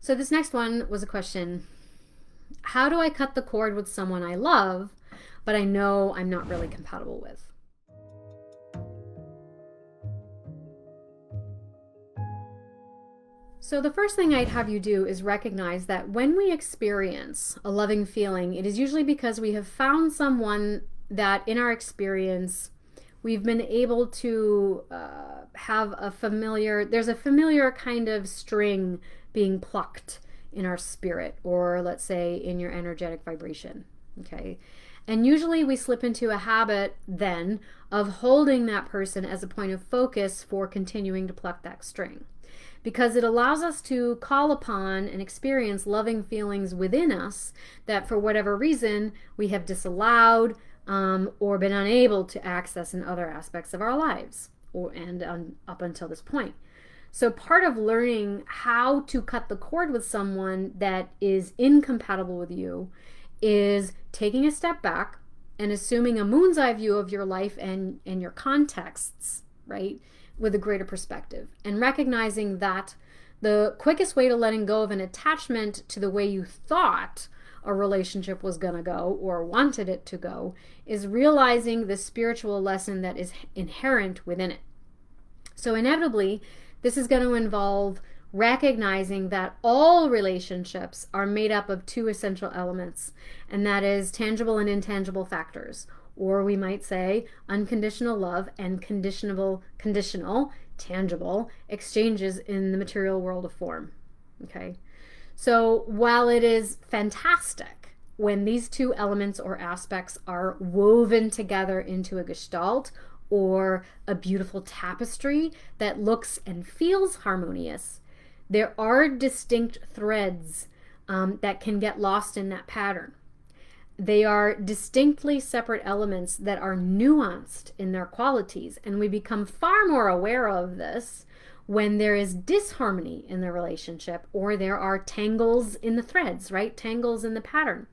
So this next one was a question. How do I cut the cord with someone I love, but I know I'm not really compatible with? So the first thing I'd have you do is recognize that when we experience a loving feeling, it is usually because we have found someone that in our experience we've been able to have there's a familiar kind of string being plucked in our spirit, or let's say in your energetic vibration. Okay. And usually we slip into a habit then of holding that person as a point of focus for continuing to pluck that string, because it allows us to call upon and experience loving feelings within us that for whatever reason we have disallowed or been unable to access in other aspects of our lives up until this point. So part of learning how to cut the cord with someone that is incompatible with you is taking a step back and assuming a moon's eye view of your life and your contexts, right, with a greater perspective, and recognizing that the quickest way to letting go of an attachment to the way you thought a relationship was going to go or wanted it to go is realizing the spiritual lesson that is inherent within it. So inevitably, this is going to involve recognizing that all relationships are made up of two essential elements, and that is tangible and intangible factors, or we might say unconditional love and conditional, tangible exchanges in the material world of form. Okay. So while it is fantastic when these two elements or aspects are woven together into a gestalt or a beautiful tapestry that looks and feels harmonious, there are distinct threads that can get lost in that pattern. They are distinctly separate elements that are nuanced in their qualities, and we become far more aware of this when there is disharmony in the relationship or there are tangles in the threads, right? Tangles in the pattern.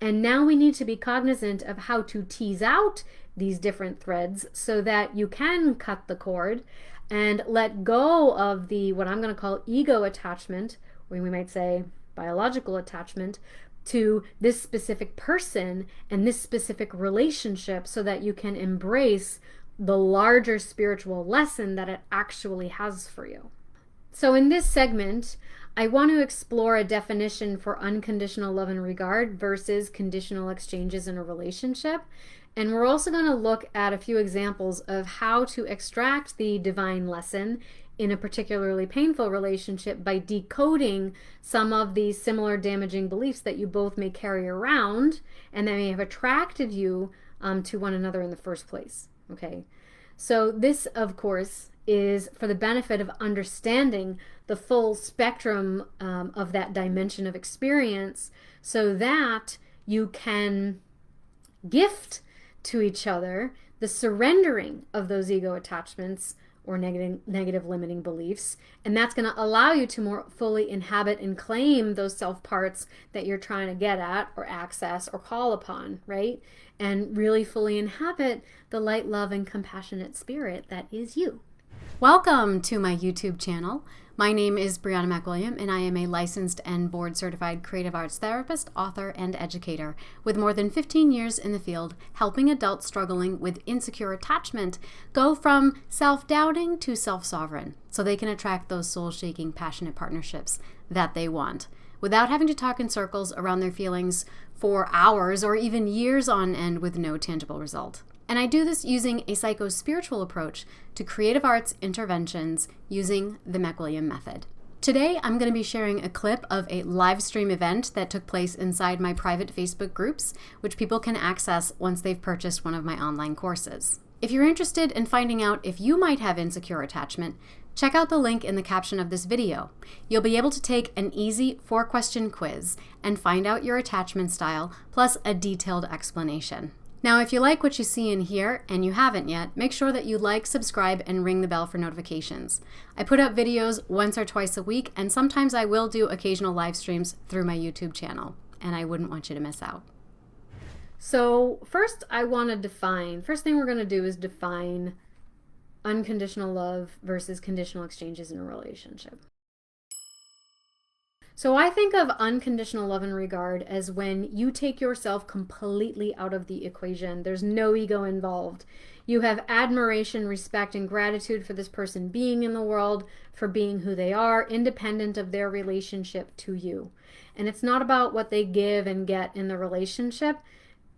And now we need to be cognizant of how to tease out these different threads so that you can cut the cord and let go of the, what I'm going to call ego attachment, or we might say biological attachment, to this specific person and this specific relationship, so that you can embrace the larger spiritual lesson that it actually has for you. So in this segment, I want to explore a definition for unconditional love and regard versus conditional exchanges in a relationship. And we're also going to look at a few examples of how to extract the divine lesson in a particularly painful relationship by decoding some of the similar damaging beliefs that you both may carry around and that may have attracted you to one another in the first place. Okay, so this, of course, is for the benefit of understanding the full spectrum of that dimension of experience, so that you can gift to each other the surrendering of those ego attachments or negative limiting beliefs, and that's going to allow you to more fully inhabit and claim those self parts that you're trying to get at or access or call upon, right? And really fully inhabit the light, love, and compassionate spirit that is you. Welcome to my YouTube channel. My name is Briana MacWilliam, and I am a licensed and board-certified creative arts therapist, author, and educator with more than 15 years in the field, helping adults struggling with insecure attachment go from self-doubting to self-sovereign, so they can attract those soul-shaking, passionate partnerships that they want, without having to talk in circles around their feelings for hours or even years on end with no tangible result. And I do this using a psycho-spiritual approach to creative arts interventions using the MacWilliam method. Today, I'm going to be sharing a clip of a live stream event that took place inside my private Facebook groups, which people can access once they've purchased one of my online courses. If you're interested in finding out if you might have insecure attachment, check out the link in the caption of this video. You'll be able to take an easy 4-question quiz and find out your attachment style, plus a detailed explanation. Now, if you like what you see in here, and you haven't yet, make sure that you like, subscribe, and ring the bell for notifications. I put out videos once or twice a week, and sometimes I will do occasional live streams through my YouTube channel, and I wouldn't want you to miss out. So first thing we're going to do is define unconditional love versus conditional exchanges in a relationship. So I think of unconditional love and regard as when you take yourself completely out of the equation. There's no ego involved. You have admiration, respect, and gratitude for this person being in the world, for being who they are, independent of their relationship to you. And it's not about what they give and get in the relationship.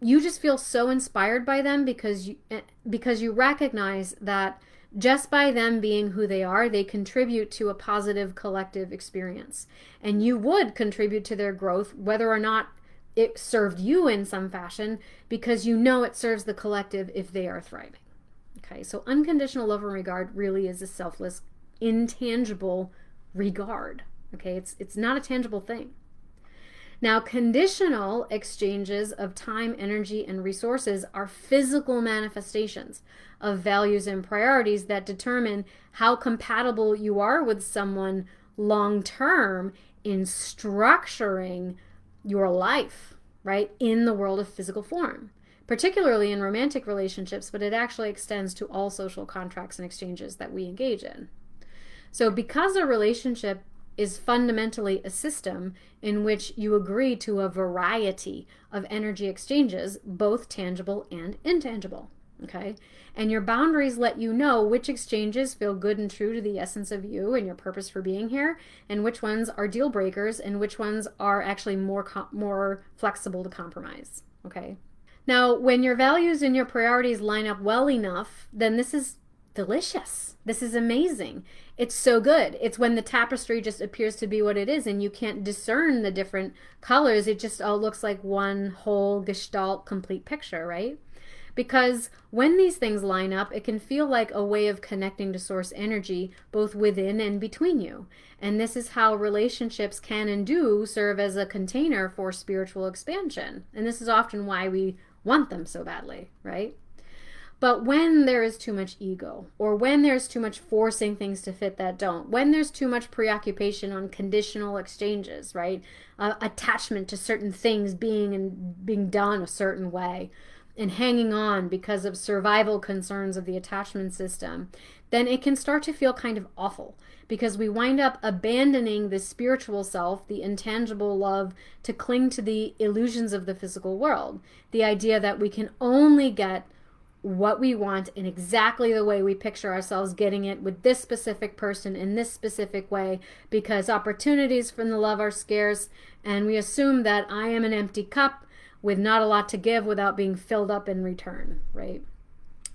You just feel so inspired by them because you recognize that just by them being who they are, they contribute to a positive collective experience. And you would contribute to their growth whether or not it served you in some fashion, because you know it serves the collective if they are thriving. Okay, so unconditional love and regard really is a selfless, intangible regard. Okay, it's not a tangible thing. Now, conditional exchanges of time, energy, and resources are physical manifestations of values and priorities that determine how compatible you are with someone long term in structuring your life, right, in the world of physical form, particularly in romantic relationships, but it actually extends to all social contracts and exchanges that we engage in. So because a relationship is fundamentally a system in which you agree to a variety of energy exchanges, both tangible and intangible. Okay? And your boundaries let you know which exchanges feel good and true to the essence of you and your purpose for being here, and which ones are deal breakers, and which ones are actually more flexible to compromise. Okay? Now, when your values and your priorities line up well enough, then this is delicious. This is amazing. It's so good. It's when the tapestry just appears to be what it is and you can't discern the different colors. It just all looks like one whole gestalt complete picture, right? Because when these things line up, it can feel like a way of connecting to source energy both within and between you. And this is how relationships can and do serve as a container for spiritual expansion. And this is often why we want them so badly, right? But when there is too much ego, or when there's too much forcing things to fit that don't, when there's too much preoccupation on conditional exchanges, right? Attachment to certain things being done a certain way, and hanging on because of survival concerns of the attachment system, then it can start to feel kind of awful, because we wind up abandoning the spiritual self, the intangible love, to cling to the illusions of the physical world. The idea that we can only get what we want in exactly the way we picture ourselves getting it with this specific person in this specific way, because opportunities from the love are scarce, and we assume that I am an empty cup with not a lot to give without being filled up in return, right?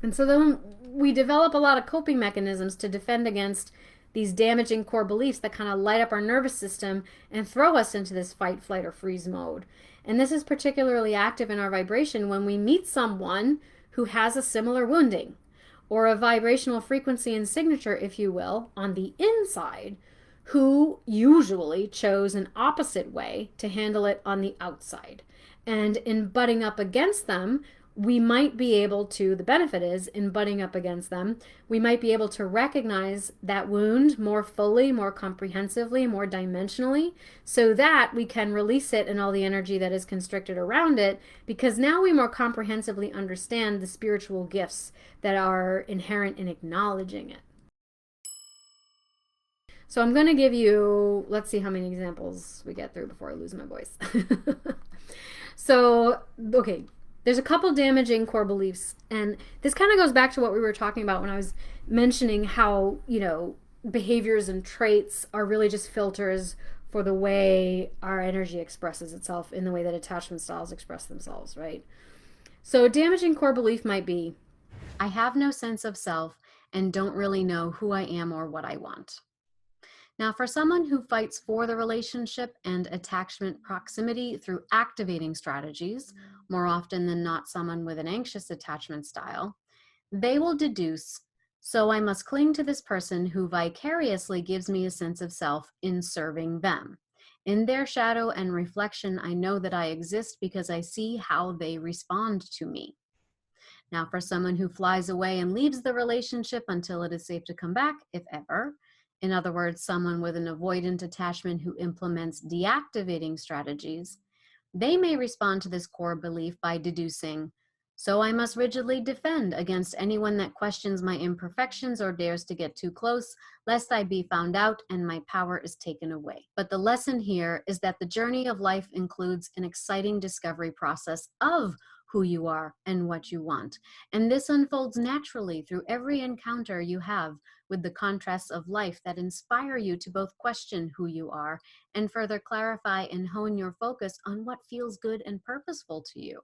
And so then we develop a lot of coping mechanisms to defend against these damaging core beliefs that kind of light up our nervous system and throw us into this fight, flight, or freeze mode. And this is particularly active in our vibration when we meet someone who has a similar wounding, or a vibrational frequency and signature, if you will, on the inside, who usually chose an opposite way to handle it on the outside. And in butting up against them, we might be able to, the benefit is, in butting up against them, we might be able to recognize that wound more fully, more comprehensively, more dimensionally, so that we can release it and all the energy that is constricted around it, because now we more comprehensively understand the spiritual gifts that are inherent in acknowledging it. So I'm going to give you, let's see how many examples we get through before I lose my voice. So, okay. There's a couple damaging core beliefs, and this kind of goes back to what we were talking about when I was mentioning how, behaviors and traits are really just filters for the way our energy expresses itself in the way that attachment styles express themselves, right? So a damaging core belief might be, I have no sense of self and don't really know who I am or what I want. Now, for someone who fights for the relationship and attachment proximity through activating strategies, more often than not someone with an anxious attachment style, they will deduce, so I must cling to this person who vicariously gives me a sense of self in serving them. In their shadow and reflection, I know that I exist because I see how they respond to me. Now, for someone who flies away and leaves the relationship until it is safe to come back, if ever, in other words, someone with an avoidant attachment who implements deactivating strategies, they may respond to this core belief by deducing, So I must rigidly defend against anyone that questions my imperfections or dares to get too close, lest I be found out and my power is taken away. But the lesson here is that the journey of life includes an exciting discovery process of who you are and what you want. And this unfolds naturally through every encounter you have with the contrasts of life that inspire you to both question who you are and further clarify and hone your focus on what feels good and purposeful to you.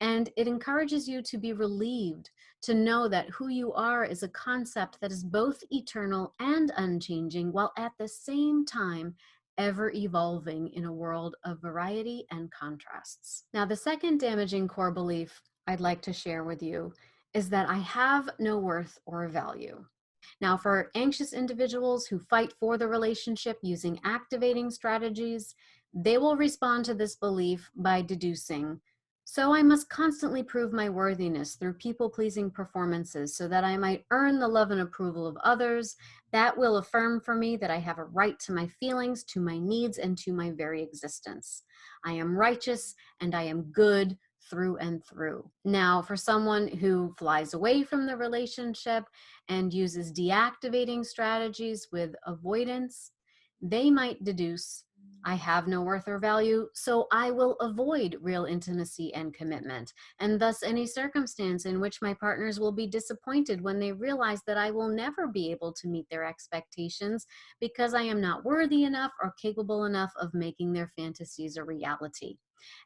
And it encourages you to be relieved to know that who you are is a concept that is both eternal and unchanging, while at the same time ever evolving in a world of variety and contrasts. Now, the second damaging core belief I'd like to share with you is that I have no worth or value. Now, for anxious individuals who fight for the relationship using activating strategies, they will respond to this belief by deducing, so I must constantly prove my worthiness through people-pleasing performances so that I might earn the love and approval of others. That will affirm for me that I have a right to my feelings, to my needs, and to my very existence. I am righteous and I am good through and through. Now, for someone who flies away from the relationship and uses deactivating strategies with avoidance, they might deduce, I have no worth or value, so I will avoid real intimacy and commitment, and thus any circumstance in which my partners will be disappointed when they realize that I will never be able to meet their expectations because I am not worthy enough or capable enough of making their fantasies a reality.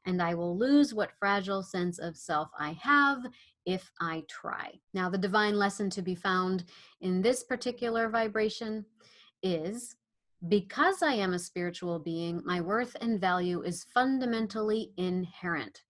And I will lose what fragile sense of self I have if I try. Now, the divine lesson to be found in this particular vibration is, because I am a spiritual being, my worth and value is fundamentally inherent.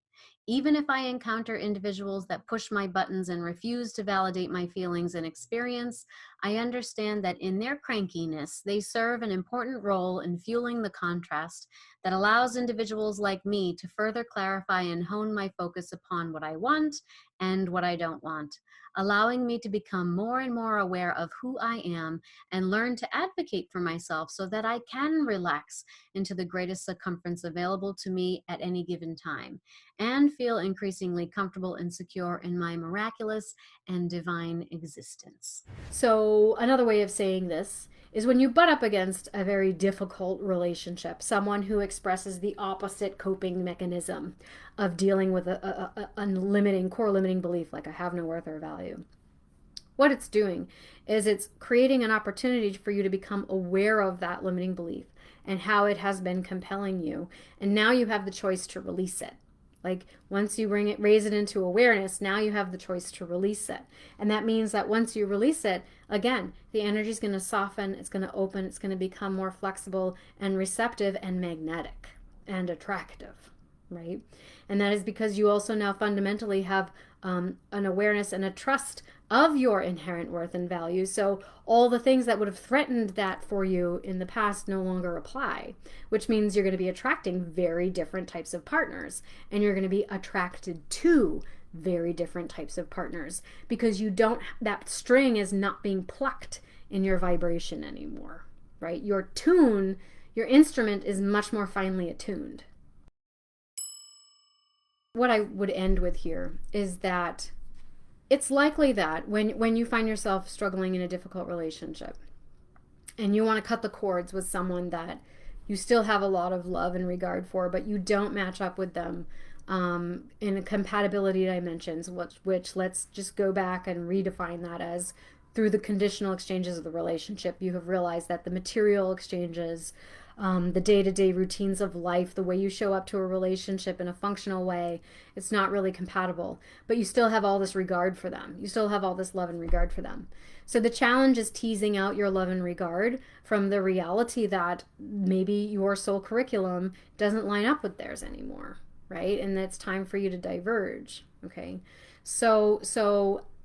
Even if I encounter individuals that push my buttons and refuse to validate my feelings and experience, I understand that in their crankiness, they serve an important role in fueling the contrast that allows individuals like me to further clarify and hone my focus upon what I want and what I don't want, allowing me to become more and more aware of who I am and learn to advocate for myself so that I can relax into the greatest circumference available to me at any given time, and feel increasingly comfortable and secure in my miraculous and divine existence. So, another way of saying this is when you butt up against a very difficult relationship, someone who expresses the opposite coping mechanism of dealing with a limiting, core limiting belief like I have no worth or value. What it's doing is it's creating an opportunity for you to become aware of that limiting belief and how it has been compelling you. And now you have the choice to release it. Like once you raise it into awareness, now you have the choice to release it. And that means that once you release it, again, the energy is going to soften, it's going to open, it's going to become more flexible and receptive and magnetic and attractive, right? And that is because you also now fundamentally have an awareness and a trust of your inherent worth and value. So all the things that would have threatened that for you in the past no longer apply, which means you're going to be attracting very different types of partners, and you're going to be attracted to very different types of partners because you don't, that string is not being plucked in your vibration anymore, right? Your tune, your instrument is much more finely attuned. What I would end with here is that it's likely that when you find yourself struggling in a difficult relationship and you want to cut the cords with someone that you still have a lot of love and regard for, but you don't match up with them in compatibility dimensions, which let's just go back and redefine that as through the conditional exchanges of the relationship, you have realized that the material exchanges, the day-to-day routines of life, the way you show up to a relationship in a functional way, it's not really compatible. But you still have all this regard for them. You still have all this love and regard for them. So the challenge is teasing out your love and regard from the reality that maybe your soul curriculum doesn't line up with theirs anymore, right? And it's time for you to diverge, okay? So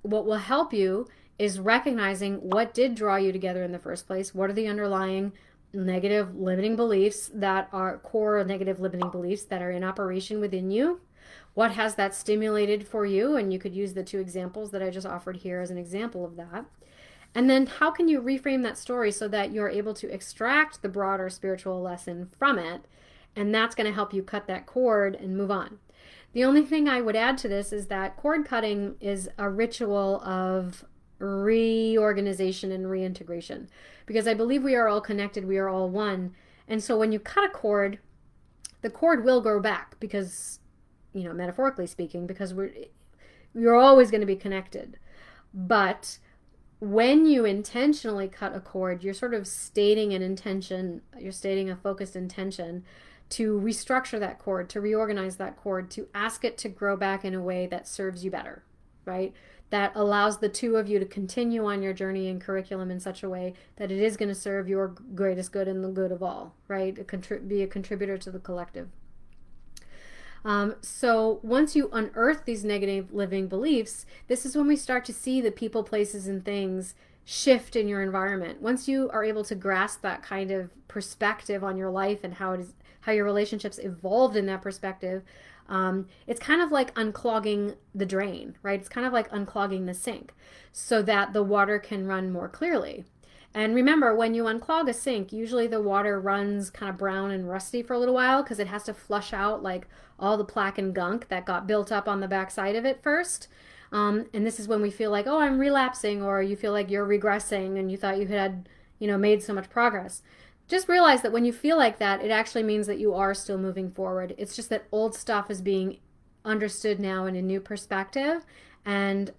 what will help you is recognizing what did draw you together in the first place. What are the underlying negative limiting beliefs that are core negative limiting beliefs that are in operation within you? What has that stimulated for you? And you could use the two examples that I just offered here as an example of that. And then how can you reframe that story so that you're able to extract the broader spiritual lesson from it? And that's going to help you cut that cord and move on. The only thing I would add to this is that cord cutting is a ritual of reorganization and reintegration, because I believe we are all connected, we are all one. And so when you cut a cord, the cord will grow back because, metaphorically speaking, because we're always going to be connected. But when you intentionally cut a cord, you're sort of stating an intention, you're stating a focused intention to restructure that cord, to reorganize that cord, to ask it to grow back in a way that serves you better, right? That allows the two of you to continue on your journey and curriculum in such a way that it is going to serve your greatest good and the good of all, right? Be a contributor to the collective. So once you unearth these negative living beliefs, this is when we start to see the people, places, and things shift in your environment. Once you are able to grasp that kind of perspective on your life and how your relationships evolved in that perspective, it's kind of like unclogging the drain, right? It's kind of like unclogging the sink so that the water can run more clearly. And remember, when you unclog a sink, usually the water runs kind of brown and rusty for a little while because it has to flush out like all the plaque and gunk that got built up on the backside of it first. And this is when we feel like, oh, I'm relapsing, or you feel like you're regressing and you thought you had, made so much progress. Just realize that when you feel like that, it actually means that you are still moving forward. It's just that old stuff is being understood now in a new perspective, and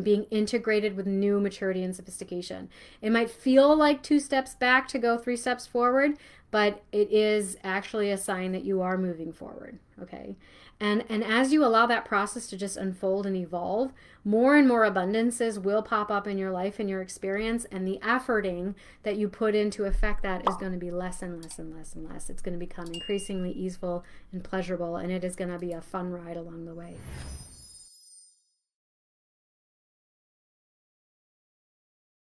being integrated with new maturity and sophistication. It might feel like 2 steps back to go 3 steps forward, but it is actually a sign that you are moving forward, okay? And as you allow that process to just unfold and evolve, more and more abundances will pop up in your life and your experience, and the efforting that you put in to affect that is going to be less and less and less and less. It's going to become increasingly easeful and pleasurable, and it is going to be a fun ride along the way.